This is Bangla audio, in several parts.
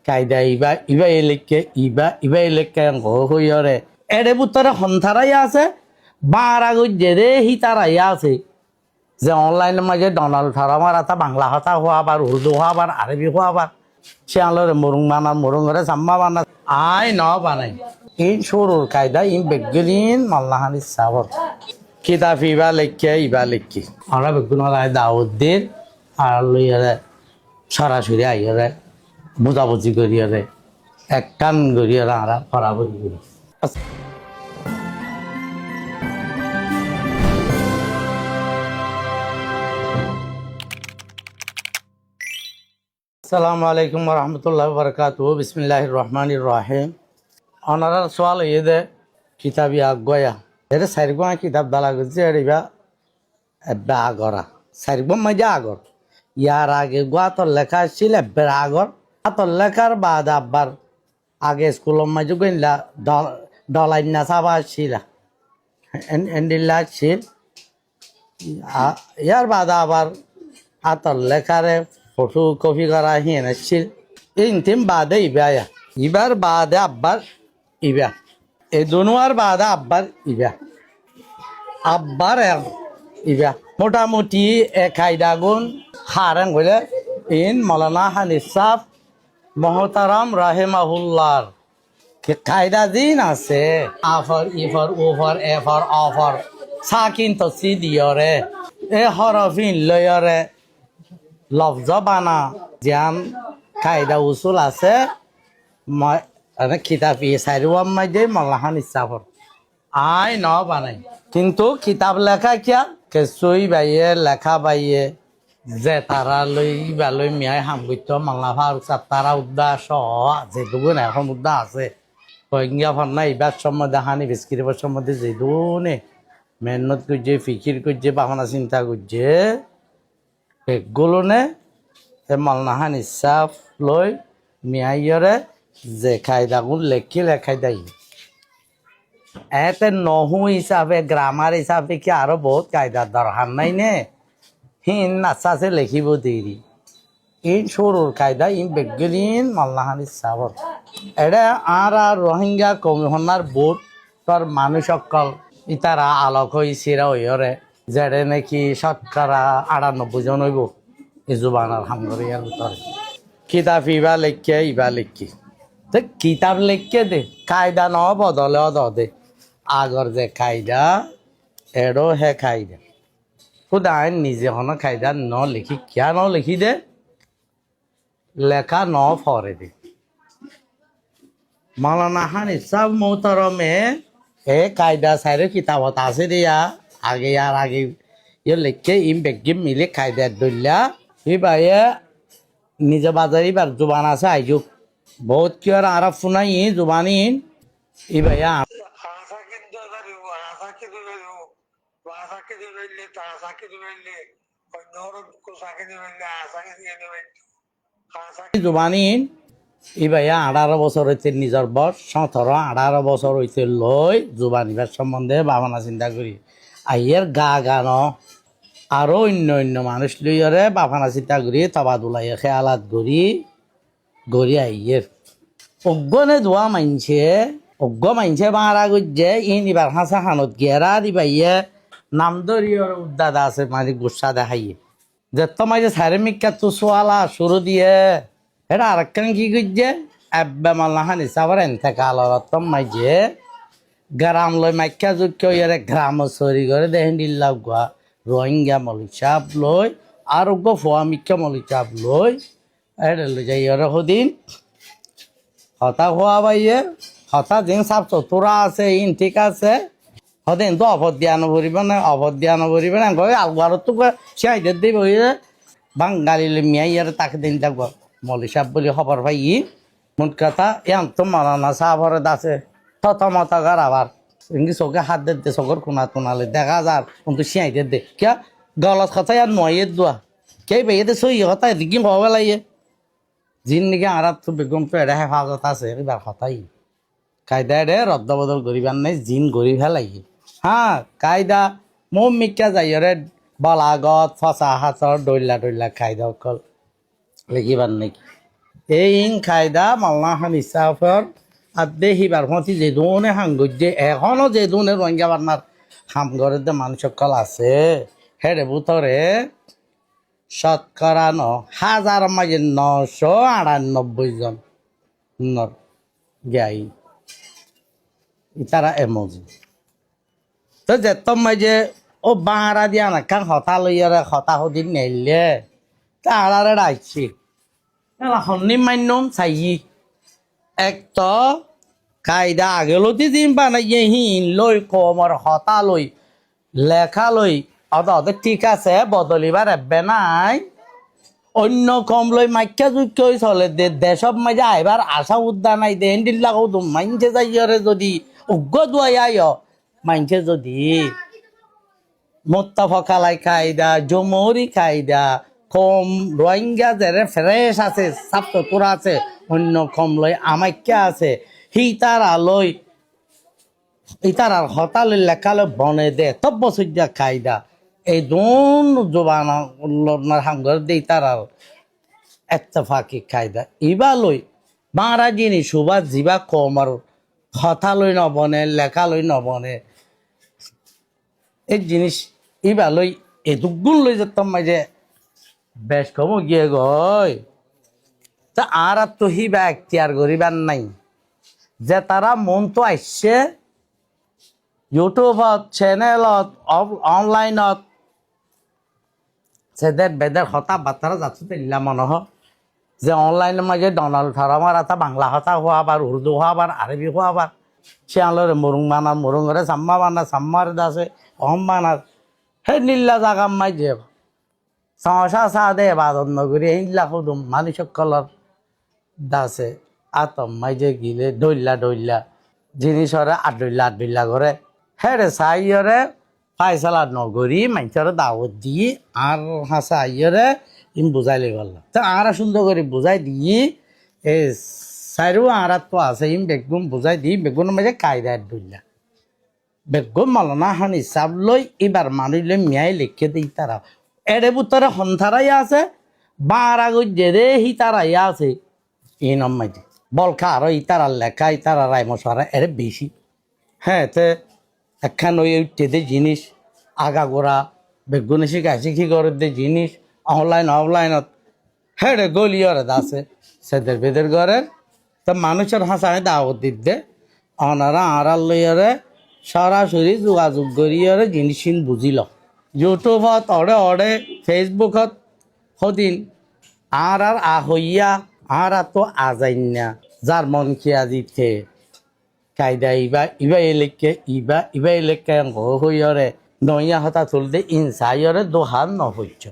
কায়দা ইবা এলেকে ইবা এলেকে হইরে এরে পুত্তরে সন্থারাইয়া আছে বাঁরা গজ্জে রে হিতারাইয়া আছে যে অনলাইনের মাঝে ডোনাল্ড ট্রাম্পের এটা বাংলা কথা হওয়া আবার উর্দু হওয়া আবার আরবি হওয়া আবার সে আলোরে মরুং করে সাম্মা বানা আই ন বানাই ইন শুরুর কায়দা ইন বেগলিন মাল্লাহানি সাবর কিতাব ইবা লেখি আমরা বেগুন দাউদ্দিন আর লইয়ারে সরাসরি আইয়ারে বুঝাবুঝি করিয়ারে এক কান করিয়ারে আমরা ফরাবরি করি। আসসালামু আলাইকুম রহমতুল্লাহ বরকাত বিসমিল্লাহির রহমানির রহিম। অনারার সোয়াল দে কিতাবি আগয়া এটা সাইরগা কিতাব দালা গেছে এবা এব্বা আগরা সাইরগম মাঝে আগর ইয়ার আগে গোয়াতর লেখা ছিল এব্বের আগর আতর লেখার বাদ আব্বার আগে স্কুলের মাঝে গইলা ডলাইনা সাবা ছিল এন্ডিল্লা ছিল ইয়ার বাদ আবার আতর লেখারে ফটো কপি করা হিয়েন ছিল ইনতিম বাদে ইবার বাদে আব্বার ইবা এই দুনুয়ার বাদে আব্বার আব্বার ইবা মোটামুটি কায়দা গুণ হারেন হইলে ইন মৌলানা হানিফ সাহ মহতারাম রাহেমাহুল্লাহর কায়দা দিন আছে আফর ইফর ওফর এফর অফর সাকিন তসি দিয়রে এ হরফিন লয়রে লফজ বানা জ্যাম কায়দা উসুল আছে কিতাবি সাইরুয়াম মাঝে মল্লাহান ইসাফর আই ন বানাই কিন্তু কিতাব লেখা কিয়া কেসই বাইয়ে লেখা বাইয়ে যে তারা লই মিয়াই হামবৈত্য মাল্লা ফারুক সাহ তারা উদ্দা সহ যেটুকুন এখন উদ্দা আছে কয়েকটা ফন্না ইবার সম্বন্ধে হানি বিস্কিরের সম্বন্ধে যেদুনে মেহনত করছে ফিকির করছে ভাবনা চিন্তা করছে এগুলো নে মালনাহান ইসাফ লই মিয়াইরে যে খায়দাগুন লেখি লেখাই দেয় এতে নহু হিসাবে গ্রামার হিসাবে কি আরো বহুত কায়দার দরকার নাই নে হিন নাচাছে লেখিব দেরি ইন সরুর কায়দা ইন বেগলিন মাল্লাহান ইসাফর এটা আর রোহিঙ্গা কমিশনার বোর্ড তোর মানুষ সকল ইতারা আলোক হয়েছিরা ওইরে যেড়ে নাকি শতকরা 98 জন হইব এই জুবানার হামগরিয়ার ভিতরে কিতাব ইবা লেখি তো কিতাব লেখকে দে কায়দা ন বদলে দে আগর যে কায়দা এড়ো হে কায়দা খুদ আইন নিজে হন কায়দা ন লিখি কিয়া ন লিখি দে লেখা ন ফরে দে মাওলানা হানিফ সাহ মোহতারমে এ কায়দা সাইরে কিতাবত আছে দিয়া আগে আর আগে ইয়ে লেখকে ইম বেগিম মিলে কায়দা দইলা ইবাইয়ে নিজে বাজার ইবার জুবান আছে আইজুক বহুত কি আর আরব শুনাই জুবানি ইবাইয়া জুবানি ইবাইয়া 18 বছর হইতে নিজের বয়স 17-18 বছর হইতে লই জুবানিবার সম্বন্ধে ভাবনা চিন্তা করি আইয়ের গান আরো অন্য মানুষ লইয়ারে ভাবনা চিন্তা করি তবাদুলাই খেয়ালাত গড়ি আইয়ের অজ্ঞনে ধোয়া মানছে বাঁরা গজ্জে ইন ইবার হাসা খানত গেরা দিবাইয়ে নাম দরিয়র উদ্দাদা আছে মানে গুসা দেখাইয়ে যে তোমার যে সারে মিকা তো সোয়ালা শুরু দিয়ে এটা আরেকখান কি করছে আব্বা মাল্লাহান হিসাবের এতেকাল তোমাই যে গ্রাম লই মাইকা যোগ্য ইয়ারে গ্রাম চরি করে দেখেন দিল্লা গুয়া রোহিঙ্গা মলিক সাহ লই আর ফোয়া মিকা মলিক সাহ লই এটা লই যাই ইয়ারে সদিন হতা হওয়া বাইয়ে হতা যেন সাপ চতুরা আছে ইন ঠিক আছে হতেন তো অভদ্যা নভরিব না আলগারত তো সিয়াইদের দিব বাঙালি মিয়া ইয়ারে তাকে দিন থাকব মলি সাহেব বলি খবর ভাই মোট কথা এম তো মালানা সাহাবরে দাসে থতমতাগার আবার ইংলিশ চোখে হাত দে চোখের কোনা তোনালে দেখা যার কিন্তু সিয়াইদের দে কিয়া গলত কথা আর নয়ের দোয়া কে বেয়ে সই কথা এদিকে হওয়া লাগে জিন নাকি আর তো বেগম তো এটা হেফাজত আছে এবার কথাই কায়দা এডে রদ্দ বদল করিবার নাই জিন গড়ি ফেলাই হ্যাঁ কায়দা মোম মিকা যাইরে বলাগত ফসা হাতর ডইলা কায়দা অকল লিখিবার নাকি এই ইন খায়দা মাল্লা হান ইসাফর আর দেহিবার হতি যে দোনে হাঙ্গুজে এখনো যে দোনে রোহিঙ্গা বান্নার হামগরের যে মানুষ সকল আছে হেরে বুতরে শতকরা হাজার মাঝে 998 জন নর গাই ইতারা এমজি তো যে মাঝে ও বাঁড়া দিয়া না কান হতা লইয়ারে হতা হদিন নেইলে তারারে রাখছি হন্নি মান্যম চাই এক তো কায়দা আগেলতি দিন বানাইয়ে হিন লই কমর হতা লই লেখা লই অদ ঠিক আছে বদলিবার এবে নাই অন্য কম লই মাইকা যুক্ত চলে দেশব মাঝে আইবার আশা উদ্যান নাই দে হেন্ডিল লাগাও তো মাইনছে যাইরে যদি উগ্র দুয়াই আয় মাইনছে যদি মোত্তাফকালাই কায়দা জমহরি কায়দা কম রোহিঙ্গা যারা ফ্রেশ আছে ছাত্রপুরা আছে অন্য কম লই আমাইকা আছে হি তারা লই ইতারার হতালে লেখালে বনে দে তব বসুজা কায়দা এই দোন জোবানার হাঙ্গর দে তারার এত্তেফাকি কায়দা ইবা লই বাঁড়া জিনিস সুবা জিবা কমর হতা লই নবনে লেখা লই নবনে এই জিনিস ইবা লই এই দুগুণ লই যেতাম মাঝে বেশ কম গিয়ে গই তা আর তো হিবা এখতিয়ার করিবার নাই যে তারা মন তো আসছে ইউটিউবত চ্যানেলত অনলাইনত সেদের বেদের হতা বার্তারা যাচ্ছে ইল্লা মনে যে অনলাইনের মাঝে ডোনাল্ড ট্রাম্পের এটা বাংলা হতা হওয়া আবার উর্দু হওয়া আবার আরবি হওয়া আবার শিয়ালরে মুরুং বানা মুরুংরে সাম্মা বানা সাম্মার দাসে অহম বানা হে নীল্লা জাগাম মাঝে সমস্যা চা দে বাদন নগরী হিল্লা খুদুম মানুষ কলর দাসে আতম মাঝে গিলে ডইল্লা জিনিসরে আড্ডইল্লা করে হেরে সাইয়রে ফাইসালা নগরী মানুষের দাওয়াত দিয়ে আর হাসা আইয়রে ইম বুঝাই লই পারলাম তো আর সুন্দর করে বুঝাই দিয়ে এই সাইরু আর তো আছে ইম বেগুন বুঝাই দিই বেগুনের মাঝে কায়দা ডইল্লা বেগুন মালনা হান হিসাব লই এবার মানুষ লই মিয়াই লিখে দিই তারা এরে বুতরে হন্থারাই আছে বাঁড়া গজ্জে রে হি তারাই আছে এই নম্মাইতে বলখা আরো ইতারার লেখা ইতারা রায় মশারা এর বেশি হ্যাঁ তে একখান ওই উঠতে জিনিস আগা গোড়া বেগুনে শিখাইছে কি করে দে জিনিস অফলাইনত হ্যাঁ রে গলিয়রে আছে সেদের বেদের ঘরে তো মানুষের হাসায় দাওয়াত দিতে অনারা আড়াল লইয়ারে সরাসরি যোগাযোগ করিয়ারে জিনিস বুঝিল ইউটিউবত অড়ে ফেসবুকত সদিন আর হইয়া আর তো আজাইনা যার মন খিয়া দিতে কায়দা ইবা এলেকে ইবা এলেকে হইয়রে নইয়া হতা তুলতে ইনসাইয়রে দোহান নহইছ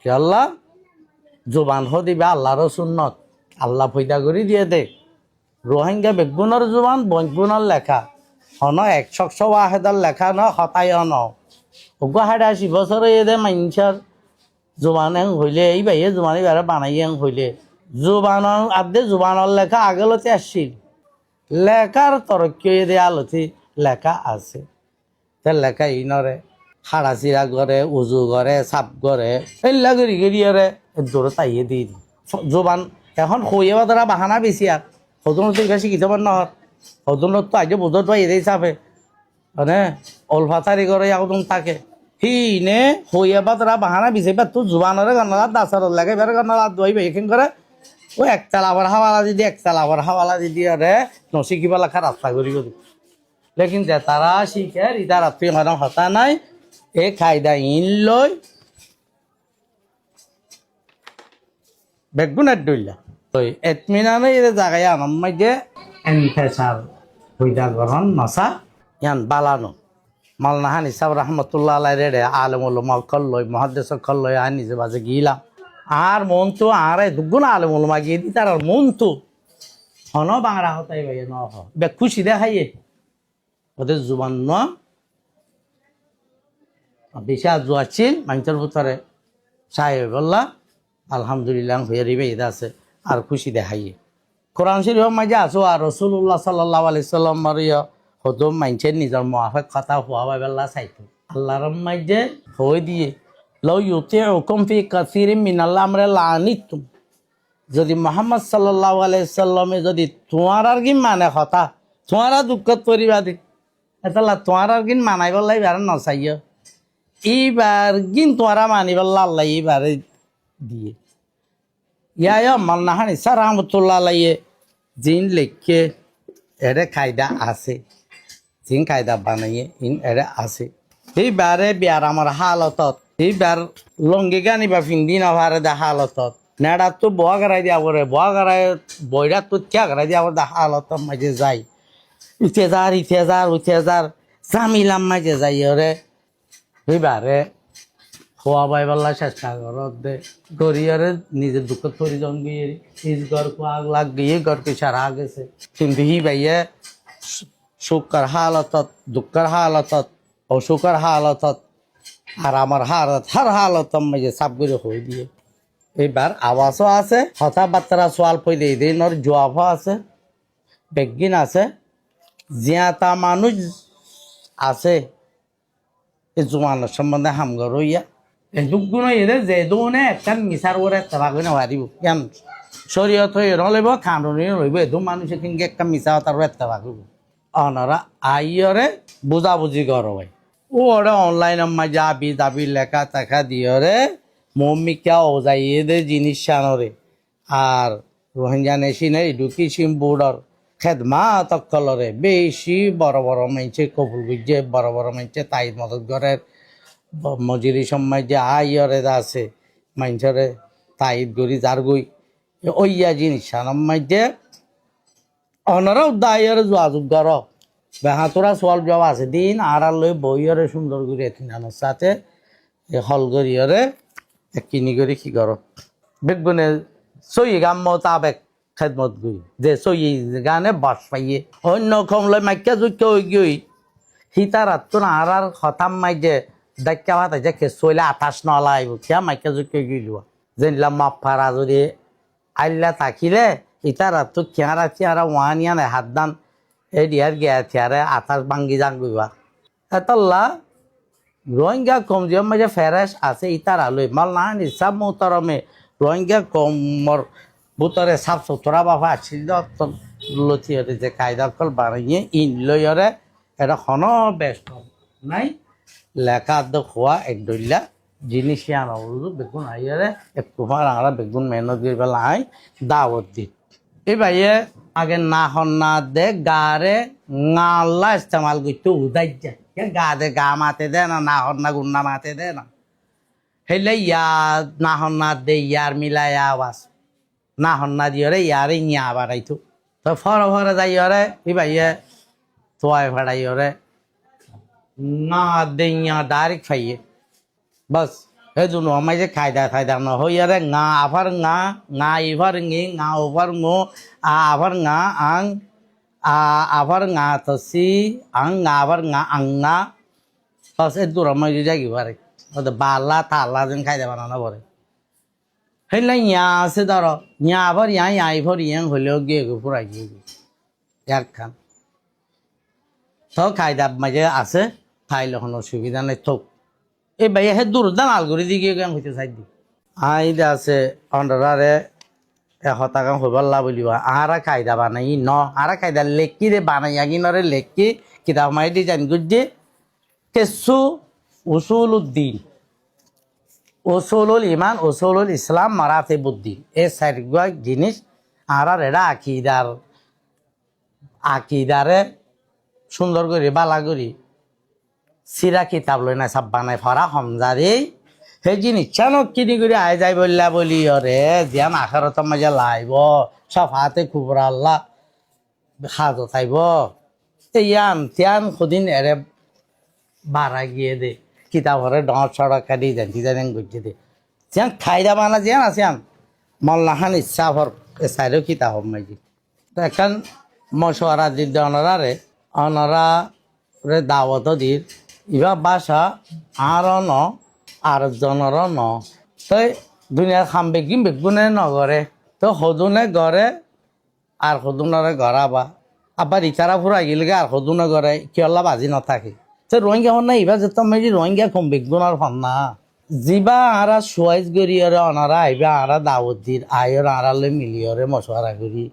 আল্লাহ জোবান দিবা আল্লাহর সুন্নত আল্লাহ ফয়দা করে দিয়ে দে রোহিঙ্গা বেগুনের জোবান বেগুনের লেখা হন 100 ওয়াহেদার লেখা ন হতাই ন ওগো 80 বছর এদে মানুষের জোবান হইলে এই বাইয়ে জোবানি বেড়া বানাই হইলে জোবানৰ আদে জোবানৰ লেখা আগলতে আসছিল লেখার তরক্কি দে আলতি লেখা আছে তে লেখা ইনরে হাড়া চিরা করে উজু করে চাপ করে এইলা গড়ি গড়িয়ারে দূরে তাইয়ে দি জোবান এখন হইয়া দ্বারা বাহানা বেশি আর সদনত শিখিত পার নহর সদনত তো আজ বুঝত পাই এদের চাপে মানে অলফাতারি করে একদম থাকে হি নে হইয়া দ্বারা বাহানা বেশি বা তোর জোবানরে গান্নার দাসার লাগে বের গান্নার দোয়াইবে এখান করে ও একতাল আবার হাওয়ালা দিদি একতাল আবার হাওয়ালা দিদি আরে নশিকিবা লেখা রাস্তা করি করি লেকিন যে তারা শিখে ইতার আত্মীয় মানুষ হতা নাই এ খায়দা ইন লই বেগুনের ডইলা ওই এতমিনানে এর জায়গায় আনাম মাঝে এনফেসার হইদা গ্রহণ নসা ইয়ান বালানো মালনাহান ইসাব রহমতুল্লাহ আলাই রে আলমুল মকল লই মহাদেশ কল লই আনি যে বাজে গিলাম আর মন তো আর দুগুণ আলমুল মাগিয়ে দি তার মন তো হন বাংলা হতাই ভাই ন বে খুশি দেখাইয়ে ওদের জুবান ন বেশি জোয়াচ্ছিল মানুষের ভিতরে সাহেব বললা আলহামদুলিল্লাহ হয়ে রিবে এটা আছে আর খুশি দেখাইয়ে কোরআন শরীফ মাঝে আছো আর রসুল্লাহ সাল্লাহ আলাইসাল্লাম মারিয়া হতো মানুষের নিজের মহাফেক কথা হওয়া বেলা চাইতো আল্লাহর মাঝে হয়ে দিয়ে লও ইউতে হুকুম ফি কাসিরিম মিনাল্লাহ আমরা লানিতুম যদি মোহাম্মদ সাল্লাল্লাহু আলাইহি সাল্লামে যদি তোমার আর কি মানে কথা তোমারা দুঃখত পরিবা দি এতলা তোমার আর কি মানাইব লাইবার নচাইয় এইবার গিন তোরা মানিবার আল্লাহ এইবারে দিয়ে ইয়া মাল্লাহান ইসা রহমতুল্লাহ আলাইয়ে জিন লেখকে এরে কায়দা আছে জিন কায়দা বানাইয়ে ইন এরে আছে এইবারে বিয়ার আমার হালতত এইবার লঙ্গি গানি বা ফিন্দি না ভারে দা হালতত নেড়া তো বোয়া গড়াই দিয়া বলে বোয়া গড়াই বইরা তো থিয়া গড়াই দিয়া দা হালত মাঝে যাই উঠে যার জামিলাম মাঝে যাই ওরে এইবারে খোয়া বাইবাল্লা চেষ্টা করত দে গরিয়ারে নিজের দুঃখ থরি জন গিয়ে নিজ ঘর আগ লাগ গিয়ে ঘরকে সারা গেছে কিন্তু হি ভাইয়ে সুখের হালতত দুঃখের হালতত অসুখের হালতত আর আমার হার হালত মাঝে সাপ করে হয়ে দিয়ে এইবার আওয়াজও আছে কথাবার্তা সোয়াল পইলে এই দিনের জবাবও আছে বেগিন আছে জিয়াতা মানুষ আছে এই জোয়ানের সম্বন্ধে হামগর হইয়া এই যুগগুলো এদের যে দোনে একটা মিশার ওরে তেবা করে নেওয়ারিব কেন শরীয়ত হয়ে রইব কানুনি রইব এদু মানুষের কিন্তু একটা মিশা তার তেবা করব অনারা আইয়রে বুঝাবুঝি কর ভাই ও ওরা অনলাইনের মাঝে আবি দাবি লেখা টাকা দিয়ে রে মম্মিকা ও যাই এদের জিনিস সানরে আর রোহিঙ্গা নেশিনে এডুকেশন বোর্ডর খেদমা তকলরে বেশি বড় বড় মাইছে কবুল বুঝছে বড় বড় মাইছে তাই মদত ঘরের মজুরি সময় যে আইয়রে আছে মাইনসরে তাইদ গড়ি যার গই ওইয়া জিনিস সানম মাইছে অনারাও দাইয়রে যোগাযোগ কর বেহাতরা সোয়াল জব আছে দিন আর লই বইয়রে সুন্দর করে এথিনানোর সাথে হল করিয়রে কিনি করে কি কর বেগুনে সই গাম মোতাবেক খেদমত গই যে সই গানে বাস পাইয়ে অন্য কমলে মাইকা যুক্ত হই গই হিতারাত তো আর হতাম মাই যে দেখা ভাতা যে কে সইলে আঠাশ নলাইব কিয়া মাইকা যুক্ত গইলুয়া যেনলা মাপ ফারা যদি আইলা থাকিলে ইতারাত তো কিয়ারা ওয়ানিয়া নাই হাত দান এই দিয়ার গিয়া থিয়ারে আঠাশ ভাঙ্গি যান গইবা এতল্লা রোহিঙ্গা কমজিয়র মাঝে ফেরেস আছে ইতার আলোয় মাল না নিসাব মোহতরমে রোহিঙ্গা কমর বুতরে সাফ সুতরা বাবা আছিল লথিয়রে যে কায়দা কল বানিয়ে ইন লইয়রে এটা হন ব্যস্ত নাই লেখা খোয়া এক দইলা জিনিস আনা বেগুন আইয়ারে এক কুমার আঙরা বেগুন মেহনত করে পেলা আই দাওয়াত দি এই ভাইয়ে আগে না হন না দে গারে নাল্লা ইস্তেমাল করতে উদাই যায় গা দে গা মাতে দে না হন না গুন্না মাতে দে না হেলে ইয়া না হন না দে ইয়ার মিলাই আওয়াজ না হন না দিয়রে ইয়ারে ইয়া বাড়াইতো তো ফরে যাইয়রে এই ভাইয়ে তোয়াই ফাড়াইয়রে না দে ইয়া ডাইরেক্ট ফাইয়ে বাস এই জন্য আমায় যে খায়দা না হইয়ারে ngা আফার ngা ইফার ngি ngা ওভার ngো আফার ngা আং আফার ngা তসি আং আফার ngা আংনা বাস এই দূর আমায় যে যাই পারে ওদের বালা তালা যেন খায়দা বানানো পরে হেলে ইয়া আছে ধরো ইয়া আবার ইয়া ইফার ইয়াং হলেও গিয়ে পুরা গিয়ে ইয়ার খান তো খায়দা মাঝে আছে খাইলে কোনো অসুবিধা নেই থোক এই ভাই হে দুর্দান আলগুড়ি দিকে গান হইতে চাই দি আইদা আছে অন্ডারে এশটা কাম হইবাল্লা বলিব আহারা কায়দা বানাই ন আহারা কায়দা লেখি রে বানাই আগি নরে লেখি কিতাব মাই ডিজাইন গুজে কেসু উসুলুদ্দিন উসুলুল ইমান উসুলুল ইসলাম মারাতিবুদ্দিন এই চারিগুয়া জিনিস আহারা রেডা আকিদারে সুন্দর করে বালা করি সিরা কিতাব লই না সব বানাই ফরা হমজারে সেই জিনিস চানো কিনি করে আয় যাই বললা বলি অরে জিয়ান আখারত মাঝে লাইব সব হাতে খুবরা আল্লাহ হাজো থাইব ইয়ান তিয়ান খুদিন এরে বাড়া গিয়ে দে কিতাবরে ডর সড়কা দি জানি গুজে দে জিয়ান খাইদা বানা জিয়ান আছিয়ান মল্লাহান ইচ্ছা ভর এসাইরও কিতাব মাইজি তো এখন মশওয়ারা দি অনরারে অনরা রে দাওয়াত দির ইবা বাসা আর ন আর জনর ন তই দুনিয়ার খাম বেগুনে নগরে তো সদুনে গড়ে আর সদুনরে গড়াবা আবার ইতারা ফুরা গিলগে আর সদুনে গড়ে কিয়লা বাজি নাথাকে তো রোহিঙ্গা হন না ইবা যেত মেজি রোহিঙ্গা কম বেগুনের হন না জিবা আরা চয়েস করি ওরে অনারা আইবা আরা দাওয়াত দির আয়র আড়ালে মিলিয়রে মশওয়ারা করি